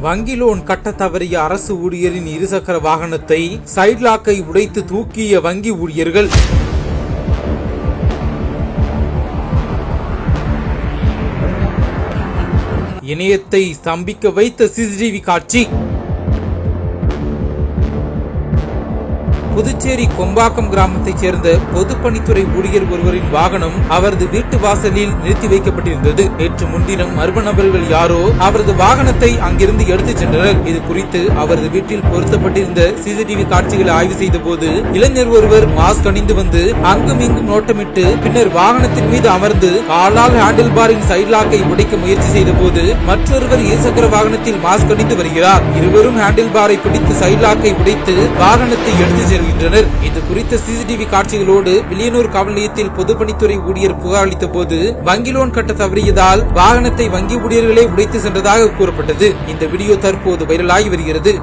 வங்கி லோன் கட்ட தவறிய அரசு ஊழியரின் இருசக்கர வாகனத்தை சைட் லாக்கை உடைத்து தூக்கிய வங்கி ஊழியர்கள். இணையத்தை ஸ்தம்பிக்க வைத்த சிசிடிவி காட்சி. புதுச்சேரி கொம்பாக்கம் கிராமத்தைச் சேர்ந்த பொதுப்பணித்துறை ஊழியர் ஒருவரின் வாகனம் அவரது வீட்டு வாசலில் நிறுத்தி வைக்கப்பட்டிருந்தது. நேற்று முன்தினம் மர்ம நபர்கள் யாரோ அவரது வாகனத்தை அங்கிருந்து எடுத்துச் சென்றனர். இது குறித்து அவரது வீட்டில் பொருத்தப்பட்டிருந்த சிசிடிவி காட்சிகளை ஆய்வு செய்த போது இளைஞர் ஒருவர் மாஸ்க் அணிந்து வந்து அங்கும் இங்கும் நோட்டமிட்டு பின்னர் வாகனத்தின் மீது அமர்ந்து காலால் ஹேண்டில் பாரின் சைட் லாக்கை உடைக்க முயற்சி செய்த போது மற்றொருவர் இருசக்கர வாகனத்தில் மாஸ்க் அணிந்து வருகிறார். இருவரும் ஹேண்டில் பாரை பிடித்து சைட் லாக்கை உடைத்து வாகனத்தை எடுத்து செல்கிறார். இது குறித்த சிசிடிவி காட்சிகளோடு வில்லியனூர் காவல் நிலையத்தில் பொதுப்பணித்துறை ஊழியர் புகார் அளித்த போது வங்கி லோன் கட்ட தவறியதால் வாகனத்தை வங்கி ஊழியர்களே உடைத்து சென்றதாக கூறப்பட்டது. இந்த வீடியோ தற்போது வைரலாகி வருகிறது.